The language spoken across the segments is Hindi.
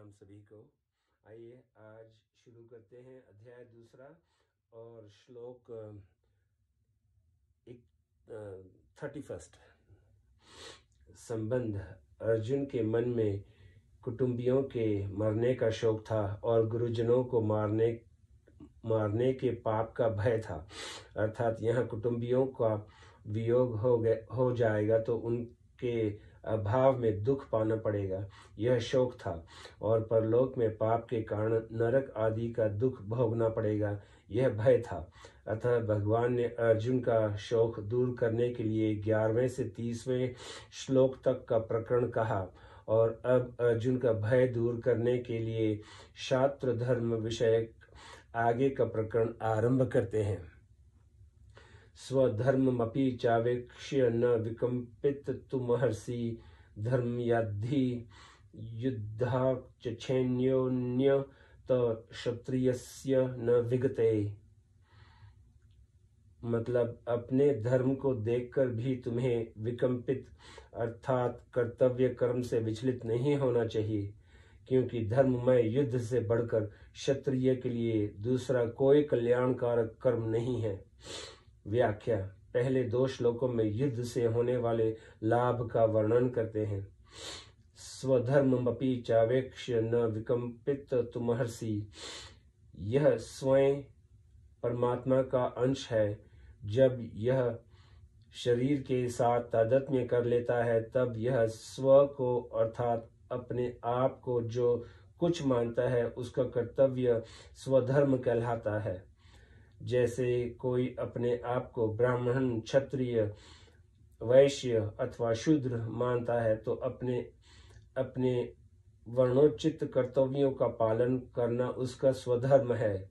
प्रणाम सभी को। आइए आज शुरू करते हैं अध्याय दूसरा और श्लोक 31। संबंध। अर्जुन के मन में कुटुंबियों के मरने का शोक था और गुरुजनों को मारने के पाप का भय था। अर्थात यहाँ कुटुंबियों का वियोग हो जाएगा तो उनके अभाव में दुख पाना पड़ेगा, यह शोक था। और परलोक में पाप के कारण नरक आदि का दुख भोगना पड़ेगा, यह भय था। अतः भगवान ने अर्जुन का शोक दूर करने के लिए 11वें से 30वें श्लोक तक का प्रकरण कहा और अब अर्जुन का भय दूर करने के लिए शास्त्र धर्म विषयक आगे का प्रकरण आरंभ करते हैं। स्वधर्ममपि चावेक्ष्य न विकम्पित तुमहर्षि धर्मयाद्धि युद्धाच्छेन्योन्य क्षत्रियस्य न विगते। मतलब अपने धर्म को देखकर भी तुम्हें विकम्पित अर्थात कर्तव्य कर्म से विचलित नहीं होना चाहिए, क्योंकि धर्ममय युद्ध से बढ़कर क्षत्रिय के लिए दूसरा कोई कल्याणकारक कर्म नहीं है। व्याख्या। पहले 2 श्लोकों में युद्ध से होने वाले लाभ का वर्णन करते हैं। स्वधर्ममपि चावेक्ष्य न विकम्पित तुमहर्षि। यह स्वयं परमात्मा का अंश है। जब यह शरीर के साथ तादात्म्य कर लेता है तब यह स्व को अर्थात अपने आप को जो कुछ मानता है उसका कर्तव्य स्वधर्म कहलाता है। जैसे कोई अपने आप को ब्राह्मण, क्षत्रिय, वैश्य अथवा शूद्र मानता है तो अपने वर्णोचित कर्तव्यों का पालन करना उसका स्वधर्म है।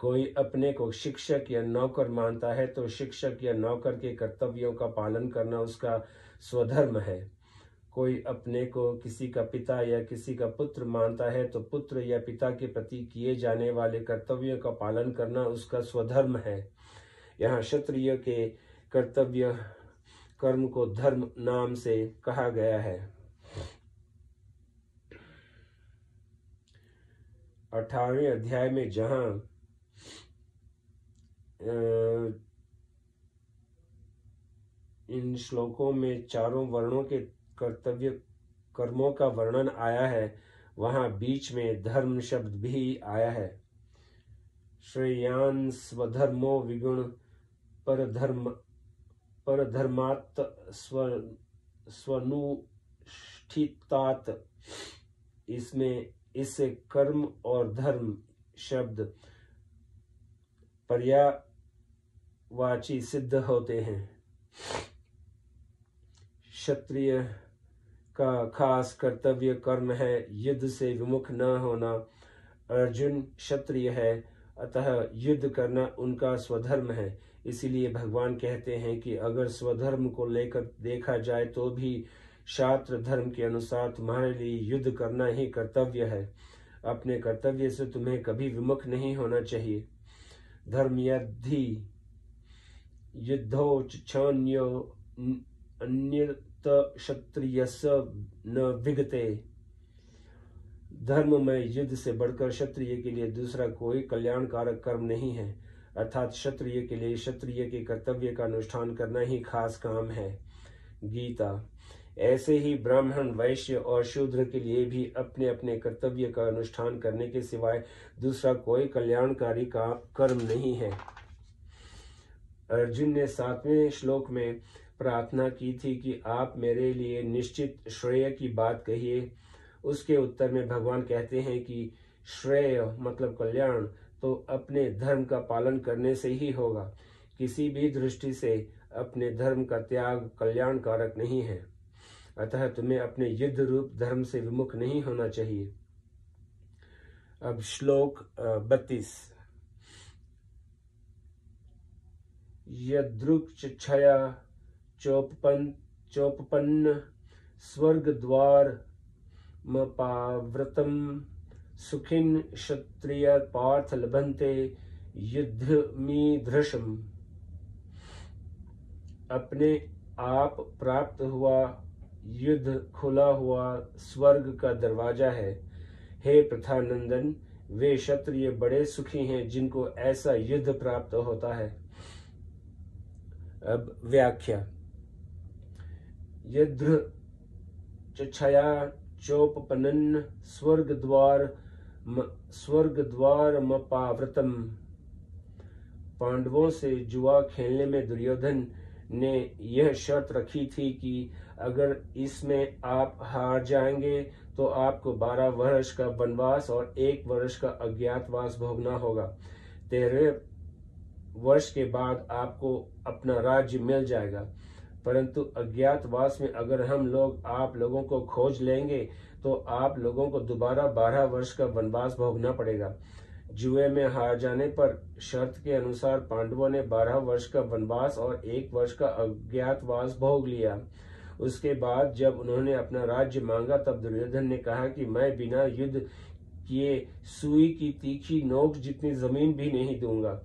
कोई अपने को शिक्षक या नौकर मानता है तो शिक्षक या नौकर के कर्तव्यों का पालन करना उसका स्वधर्म है। कोई अपने को किसी का पिता या किसी का पुत्र मानता है तो पुत्र या पिता के प्रति किए जाने वाले कर्तव्यों का पालन करना उसका स्वधर्म है। यहाँ क्षत्रिय के कर्तव्य कर्म को धर्म नाम से कहा गया है। 18वें अध्याय में जहाँ इन श्लोकों में चारों वर्णों के कर्तव्य कर्मों का वर्णन आया है, वहां बीच में धर्म शब्द भी आया है। श्रेयान् स्वधर्मो विगुण परधर्मात् स्वनुष्ठितात्। इससे कर्म और धर्म शब्द पर्यायवाची सिद्ध होते हैं। क्षत्रिय का खास कर्तव्य कर्म है युद्ध से विमुख न होना। अर्जुन क्षत्रिय है, अतः युद्ध करना उनका स्वधर्म है। इसीलिए भगवान कहते हैं कि अगर स्वधर्म को लेकर देखा जाए तो भी शास्त्र धर्म के अनुसार तुम्हारे लिए युद्ध करना ही कर्तव्य है। अपने कर्तव्य से तुम्हें कभी विमुख नहीं होना चाहिए। धर्मयाद्धि युद्धोच्छन्यो अन्यत क्षत्रियस्य न विगते। धर्म में युद्ध से बढ़कर क्षत्रिय के लिए दूसरा कोई कल्याणकारक कर्म नहीं है। अर्थात क्षत्रिय के लिए क्षत्रिय के कर्तव्य का अनुष्ठान करना ही खास काम है। गीता। ऐसे ही ब्राह्मण, वैश्य और शूद्र के लिए भी अपने अपने कर्तव्य का अनुष्ठान करने के सिवाय दूसरा कोई कल्याणकारी का कर्म नहीं है। अर्जुन ने 7वें श्लोक में प्रार्थना की थी कि आप मेरे लिए निश्चित श्रेय की बात कहिए। उसके उत्तर में भगवान कहते हैं कि श्रेय मतलब कल्याण तो अपने धर्म का पालन करने से ही होगा। किसी भी दृष्टि से अपने धर्म का त्याग कल्याणकारक नहीं है। अतः तुम्हें अपने युद्ध रूप धर्म से विमुख नहीं होना चाहिए। अब श्लोक 32। यदृक्षया चोपपन्न स्वर्गद्वार मपाव्रतम सुखिन क्षत्रिय पार्थ लभन्ते युद्धमीधृशम्। अपने आप प्राप्त हुआ युद्ध खुला हुआ स्वर्ग का दरवाजा है। हे प्रथानंदन, वे क्षत्रिय बड़े सुखी हैं जिनको ऐसा युद्ध प्राप्त होता है। अब व्याख्या। यद्र छया चोपपनन स्वर्ग द्वार मपावृतम। पांडवों से जुआ खेलने में दुर्योधन ने यह शर्त रखी थी कि अगर इसमें आप हार जाएंगे तो आपको 12 वर्ष का वनवास और 1 वर्ष का अज्ञातवास भोगना होगा। 13 वर्ष के बाद आपको अपना राज्य मिल जाएगा, परंतु अज्ञातवास में अगर हम लोग आप लोगों को खोज लेंगे तो आप लोगों को दोबारा 12 वर्ष का वनवास भोगना पड़ेगा। जुए में हार जाने पर शर्त के अनुसार पांडवों ने 12 वर्ष का वनवास और 1 वर्ष का अज्ञातवास भोग लिया। उसके बाद जब उन्होंने अपना राज्य मांगा तब दुर्योधन ने कहा कि मैं बिना युद्ध किए सुई की तीखी नोक जितनी जमीन भी नहीं दूंगा।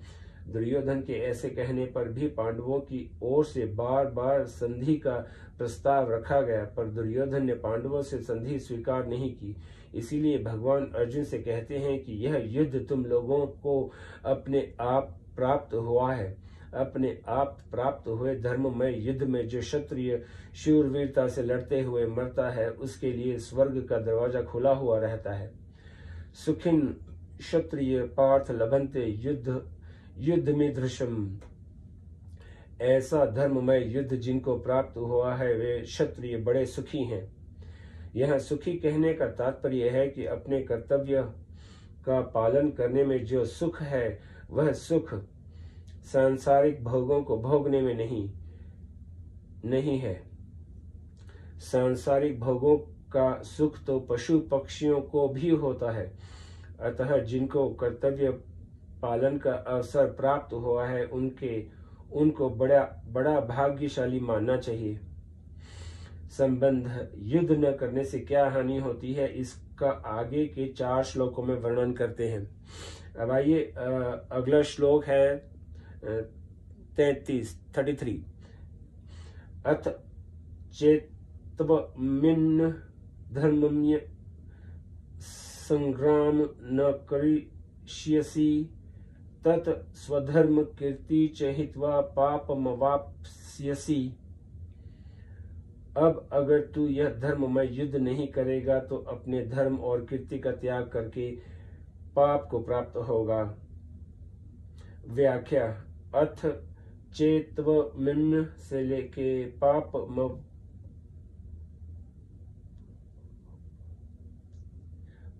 दुर्योधन के ऐसे कहने पर भी पांडवों की ओर से बार बार संधि का प्रस्ताव रखा गया, पर दुर्योधन ने पांडवों से संधि स्वीकार नहीं की। इसीलिए भगवान अर्जुन से कहते हैं कि यह युद्ध तुम लोगों को अपने आप प्राप्त हुआ है। अपने आप प्राप्त हुए धर्ममय युद्ध में जो क्षत्रिय शूरवीरता से लड़ते हुए मरता है उसके लिए स्वर्ग का दरवाजा खुला हुआ रहता है। सुखिन क्षत्रिय पार्थ लभन्ते युद्ध में दृश्यम। ऐसा धर्ममय युद्ध जिनको प्राप्त हुआ है वे क्षत्रिय बड़े सुखी हैं। यह सुखी कहने का तात्पर्य है कि अपने कर्तव्य का पालन करने में जो सुख है वह सुख सांसारिक भोगों को भोगने में नहीं है। सांसारिक भोगों का सुख तो पशु पक्षियों को भी होता है। अतः जिनको कर्तव्य पालन का अवसर प्राप्त हुआ है उनको बड़ा भाग्यशाली मानना चाहिए। संबंध। युद्ध न करने से क्या हानि होती है इसका आगे के 4 श्लोकों में वर्णन करते हैं। अब आइए अगला श्लोक है 33। अथ चेत्त्वमिन् धर्मम्य संग्राम न करिष्यसि तत् स्वधर्म कीर्ति च हित्वा पापमवाप्स्यसि। अब अगर तू यह धर्ममय युद्ध नहीं करेगा तो अपने धर्म और कीर्ति का त्याग करके पाप को प्राप्त होगा। व्याख्या। अर्थ चेत्त्वमिन् से लेके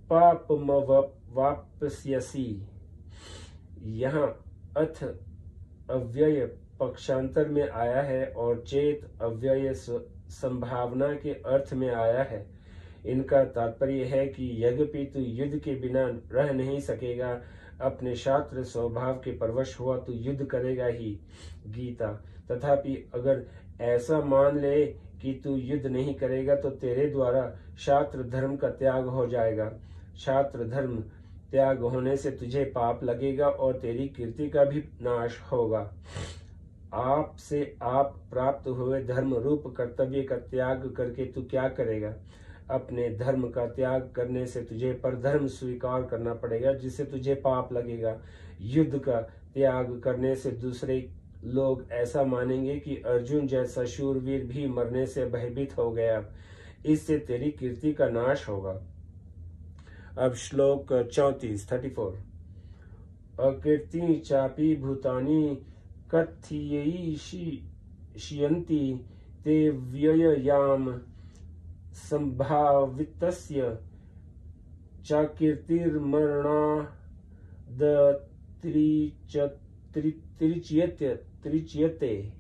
पापमवाप्स्यसि। यहाँ अथ अव्यय पक्षांतर में आया है और चेत अव्यय संभावना के अर्थ में आया है। इनका तात्पर्य है कि यद्यपि तू युद्ध के बिना रह नहीं सकेगा, अपने शास्त्र स्वभाव के परवश हुआ तू युद्ध करेगा ही। गीता। तथापि अगर ऐसा मान ले कि तू युद्ध नहीं करेगा तो तेरे द्वारा शास्त्र धर्म का त्याग हो जाएगा। शास्त्र धर्म त्याग होने से तुझे पाप लगेगा और तेरी कीर्ति का भी नाश होगा। आप से आप प्राप्त हुए धर्म रूप कर्तव्य का त्याग करके तू क्या करेगा? अपने धर्म का त्याग करने से तुझे परधर्म स्वीकार करना पड़ेगा जिससे तुझे पाप लगेगा। युद्ध का त्याग करने से दूसरे लोग ऐसा मानेंगे कि अर्जुन जैसा शूरवीर भी मरने से भयभीत हो गया। इससे तेरी कीर्ति का नाश होगा। अब श्लोक 34। अकीर्ति चापि भूतानि कथयिष्यन्ति ते व्ययाम संभावितस्य चाकीर्तिर्मरणादतिरिच्यते।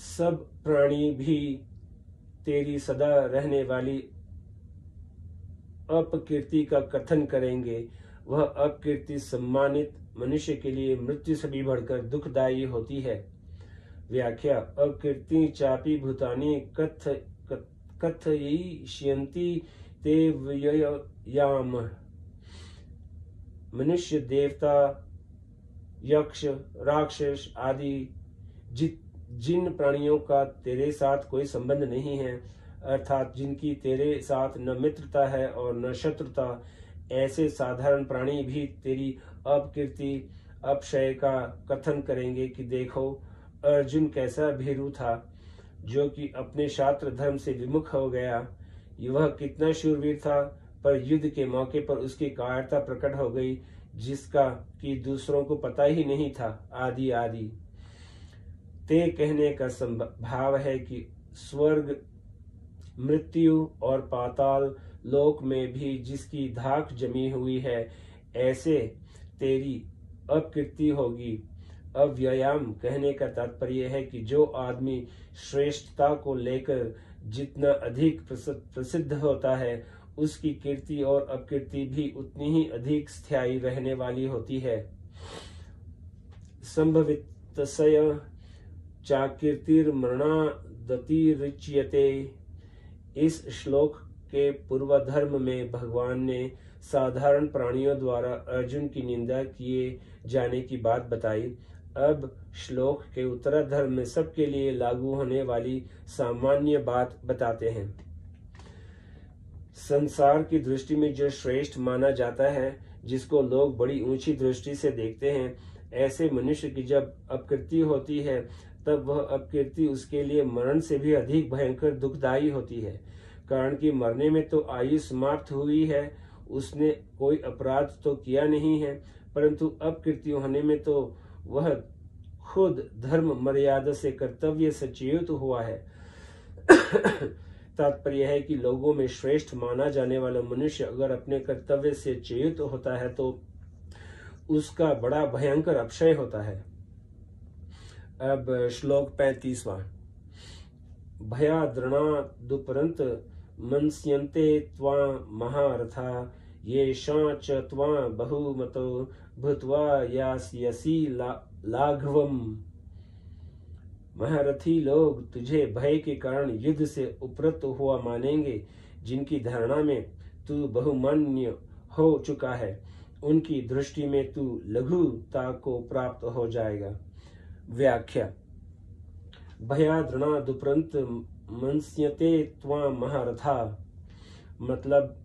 सब प्राणी भी तेरी सदा रहने वाली अपकीर्ति का कथन करेंगे। वह अपकीर्ति सम्मानित मनुष्य के लिए मृत्यु से भी बढ़कर दुखदायी होती है। व्याख्या। अकीर्ति चापि भूतानि कथयिष्यन्ति ते व्ययाम। मनुष्य, देवता, यक्ष, राक्षस आदि जिन प्राणियों का तेरे साथ कोई संबंध नहीं है, अर्थात जिनकी तेरे साथ न मित्रता है और न शत्रुता, ऐसे साधारण प्राणी भी तेरी अपकीर्ति अपशय का कथन करेंगे कि देखो अर्जुन कैसा भीरू था, जो कि अपने शास्त्र धर्म से विमुख हो गया। वह कितना शूरवीर था, पर युद्ध के मौके पर उसकी कायरता प्रकट हो गई, जिसका कि दूसरों को पता ही नहीं था, आदि आदि। ते कहने का भाव है कि स्वर्ग, मृत्यु और पाताल लोक में भी जिसकी धाक जमी हुई है, ऐसे तेरी अपकीर्ति होगी। अव्यायाम कहने का तात्पर्य है कि जो आदमी श्रेष्ठता को लेकर जितना अधिक प्रसिद्ध होता है, उसकी कीर्ति और अपकीर्ति भी उतनी ही अधिक स्थायी रहने वाली होती है। संभवितस्य चाकीर्तिर्मरणादतिरिच्यते। इस श्लोक के पूर्वधर्म में भगवान ने साधारण प्राणियों द्वारा अर्जुन की निंदा किए जाने की बात बताई। अब श्लोक के उत्तराधर्म में सबके लिए लागू होने वाली सामान्य बात बताते हैं। संसार की दृष्टि में जो श्रेष्ठ माना जाता है, जिसको लोग बड़ी ऊंची दृष्टि से देखते हैं, ऐसे मनुष्य की जब अपकीर्ति होती है, तब वह अपकीर्ति उसके लिए मरण से भी अधिक भयंकर दुखदायी होती है। कारण कि मरने में तो आयु समाप्त हुई है, उसने कोई अपराध तो किया नहीं है, परंतु अपकीर्ति होने में तो वह खुद धर्म मर्यादा से कर्तव्य से च्युत हुआ है। तात्पर्य है कि लोगों में श्रेष्ठ माना जाने वाला मनुष्य अगर अपने कर्तव्य से च्युत होता है तो उसका बड़ा भयंकर अपक्षय होता है। अब श्लोक 35वां। भयाद्रणादुपरंत मनस्यन्ते त्वा महारथा, येषां च त्वा बहुमतो भूत्वा यास्यसि लाघवम्। महारथी लोग तुझे भय के कारण युद्ध से उपरत हुआ मानेंगे, जिनकी धारणा में तू बहुमान्य हो चुका है, उनकी दृष्टि में तू लघुता को प्राप्त हो जाएगा। व्याख्या। भयाद्रणादुपरंत मनस्यते त्वा महारथा, मतलब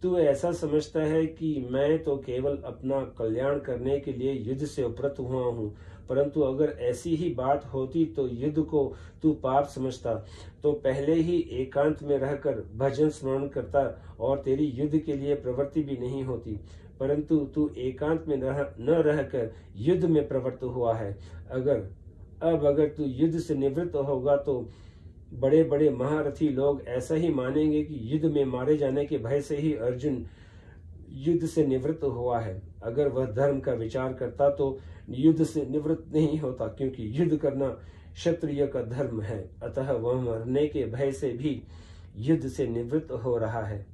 तू ऐसा समझता है कि मैं तो केवल अपना कल्याण करने के लिए युद्ध से उपरत हुआ हूँ, परंतु अगर ऐसी ही बात होती तो युद्ध को तू पाप समझता तो पहले ही एकांत में रहकर भजन स्मरण करता और तेरी युद्ध के लिए प्रवृत्ति भी नहीं होती, परंतु तू एकांत में न रहकर युद्ध में प्रवृत्त हुआ है। अगर तू युद्ध से निवृत्त होगा तो बड़े बड़े महारथी लोग ऐसा ही मानेंगे कि युद्ध में मारे जाने के भय से ही अर्जुन युद्ध से निवृत्त हुआ है। अगर वह धर्म का विचार करता तो युद्ध से निवृत्त नहीं होता, क्योंकि युद्ध करना क्षत्रिय का धर्म है, अतः वह मरने के भय से भी युद्ध से निवृत्त हो रहा है।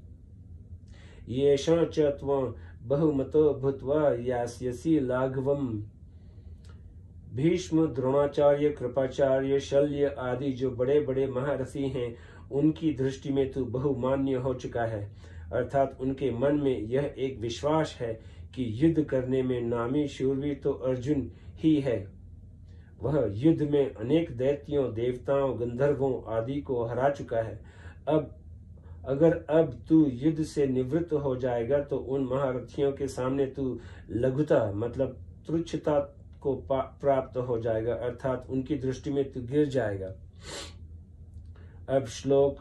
येषां च त्वं बहुमतो भूत्वा यास्यसि लाघवम्। भीष्म, द्रोणाचार्य, कृपाचार्य, शल्य आदि जो बड़े बड़े महारथी हैं, उनकी दृष्टि में तू बहुमान्य हो चुका है, अर्थात उनके मन में यह एक विश्वास है कि युद्ध करने में नामी शूरवीर तो अर्जुन ही है। वह युद्ध में अनेक दैत्यों, देवताओं, गंधर्वों आदि को हरा चुका है। अब तू युद्ध से निवृत्त हो जाएगा तो उन महारथियों के सामने तू लघुता मतलब तुच्छता को प्राप्त हो जाएगा, अर्थात उनकी दृष्टि में तू गिर जाएगा। अब श्लोक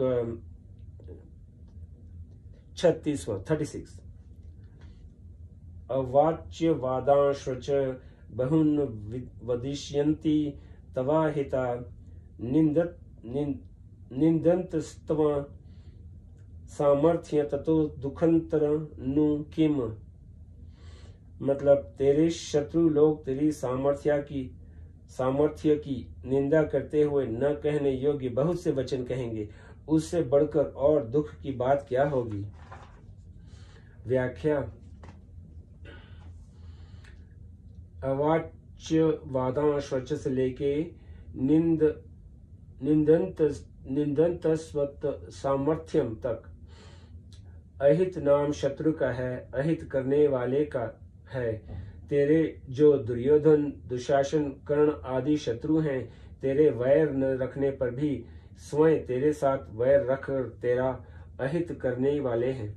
36। अवाच्य वादांश्च बहुन वदिष्यन्ति तवाहिता निंदन्तस्तव सामर्थ्य ततो दुखंतर नु किम। मतलब तेरे शत्रु लोग तेरी सामर्थ्य की निंदा करते हुए न कहने योग्य बहुत से वचन कहेंगे, उससे बढ़कर और दुख की बात क्या होगी। व्याख्या। अवाच्य वादांश से लेके निंदंतस्वत सामर्थ्यम तक अहित नाम शत्रु का है, अहित करने वाले का है। तेरे जो दुर्योधन, दुशासन, कर्ण आदि शत्रु हैं, तेरे वैर न रखने पर भी स्वयं तेरे साथ वैर रख तेरा अहित करने वाले हैं।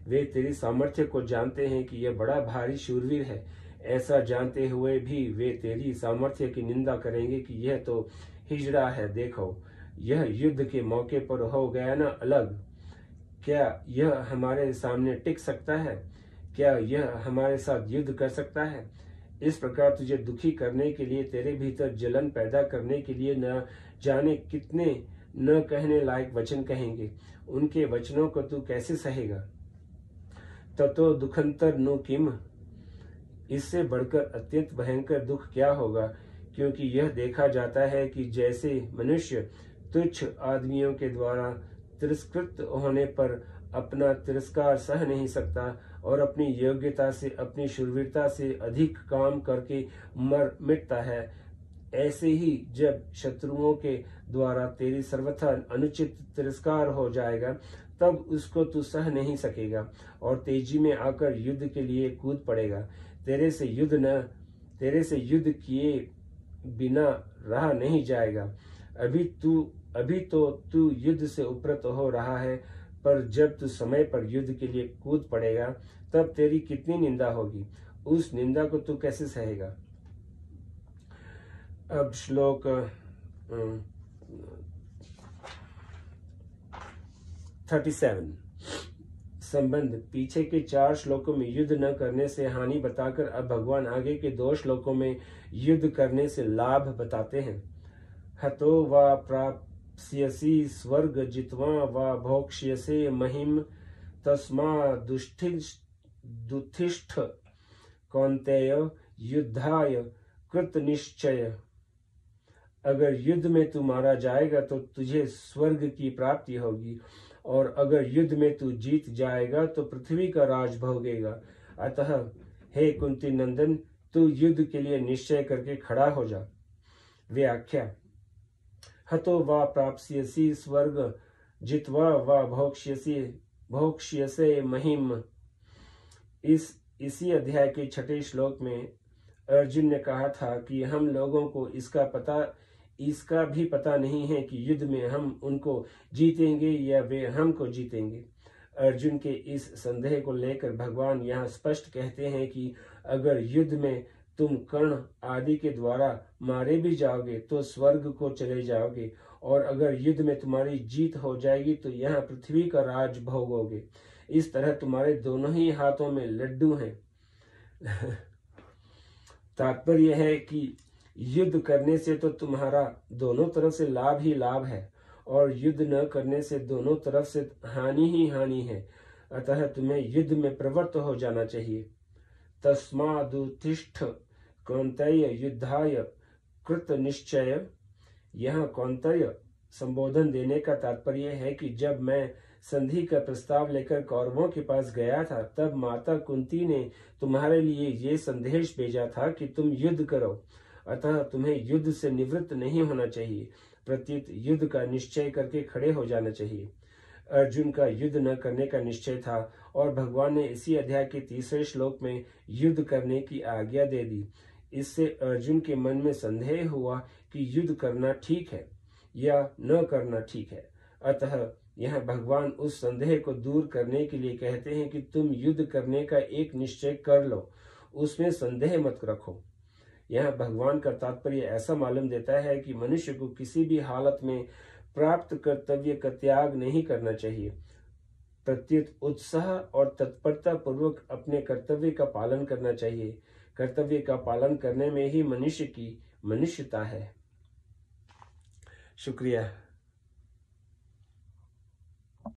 वे तेरी सामर्थ्य को जानते हैं कि यह बड़ा भारी शूरवीर है। ऐसा जानते हुए भी वे तेरी सामर्थ्य की निंदा करेंगे कि यह तो हिजड़ा है। देखो, यह युद्ध के मौके पर हो गया ना अलग। क्या यह हमारे सामने टिक सकता है? क्या यह हमारे साथ युद्ध कर सकता है? इस प्रकार तुझे दुखी करने के लिए, तेरे भीतर जलन पैदा करने के लिए न जाने कितने न कहने लायक वचन कहेंगे। उनके वचनों को तू कैसे सहेगा? ततो दुखंतर नु किम, इससे बढ़कर अत्यंत भयंकर दुख क्या होगा? क्योंकि यह देखा जाता है कि जैसे मनुष्य तुच्छ आदमियों के द्वारा तिरस्कृत होने पर अपना तिरस्कार सह नहीं सकता और अपनी योग्यता से, अपनी शूरवीरता से अधिक काम करके मर मिटता है, ऐसे ही जब शत्रुओं के द्वारा तेरी सर्वथा अनुचित तिरस्कार हो जाएगा, तब उसको तू सह नहीं सकेगा और तेजी में आकर युद्ध के लिए कूद पड़ेगा। तेरे से युद्ध किए बिना रहा नहीं जाएगा। अभी तो तू युद्ध से उपरत हो रहा है, पर जब तू समय पर युद्ध के लिए कूद पड़ेगा, तब तेरी कितनी निंदा होगी। उस निंदा को तू कैसे सहेगा? अब श्लोक 37 संबंध। पीछे के 4 श्लोकों में युद्ध न करने से हानि बताकर अब भगवान आगे के 2 श्लोकों में युद्ध करने से लाभ बताते हैं। हतो वा प्राप्स्यसि स्वर्ग जित्वा वा भोक्ष्यसे महिम तस्मा दुथिष्ठ कौन्तेय युद्धाय कृत निश्चय। अगर युद्ध में तू मारा जाएगा तो तुझे स्वर्ग की प्राप्ति होगी, और अगर युद्ध में तू जीत जाएगा तो पृथ्वी का राज भोगेगा। अतः हे कुंती नंदन, तू युद्ध के लिए निश्चय करके खड़ा हो जा। व्याख्या। हतो वा प्राप्स्यसि स्वर्ग जित्वा वा भोक्ष्यसे महिम। इसी अध्याय के 6 श्लोक में अर्जुन ने कहा था कि हम लोगों को इसका भी पता नहीं है कि युद्ध में हम उनको जीतेंगे या वे हमको जीतेंगे। अर्जुन के इस संदेह को लेकर भगवान यहाँ स्पष्ट कहते हैं कि अगर युद्ध में तुम कर्ण आदि के द्वारा मारे भी जाओगे तो स्वर्ग को चले जाओगे, और अगर युद्ध में तुम्हारी जीत हो जाएगी तो यहाँ पृथ्वी का राज भोगोगे। इस तरह तुम्हारे दोनों ही हाथों में लड्डू हैं। तात्पर्य है कि युद्ध करने से तो तुम्हारा दोनों तरफ से लाभ ही लाभ है, और युद्ध न करने से दोनों तरफ से हानि ही हानि है। अतः तुम्हें युद्ध में प्रवृत्त हो जाना चाहिए। तस्मादुत्तिष्ठ कौन्तेय युद्धाय कृत निश्चय। यह कौन्तेय संबोधन देने का तात्पर्य है कि जब मैं संधि का प्रस्ताव लेकर कौरवों के पास गया था, तब माता कुंती ने तुम्हारे लिए ये संदेश भेजा था कि तुम युद्ध करो। अतः तुम्हें युद्ध से निवृत्त नहीं होना चाहिए, प्रत्युत युद्ध का निश्चय करके खड़े हो जाना चाहिए। अर्जुन का युद्ध न करने का निश्चय था, और भगवान ने इसी अध्याय के 3 श्लोक में युद्ध करने की आज्ञा दे दी। इससे अर्जुन के मन में संदेह हुआ कि युद्ध करना ठीक है या न करना ठीक है। अतः यह भगवान उस संदेह को दूर करने के लिए कहते हैं कि तुम युद्ध करने का एक निश्चय कर लो, उसमें संदेह मत रखो। यह भगवान का तात्पर्य ऐसा मालूम देता है कि मनुष्य को किसी भी हालत में प्राप्त कर्तव्य का त्याग नहीं करना चाहिए, प्रत्युत उत्साह और तत्परता पूर्वक अपने कर्तव्य का पालन करना चाहिए। कर्तव्य का पालन करने में ही मनुष्य की मनुष्यता है। शुक्रिया।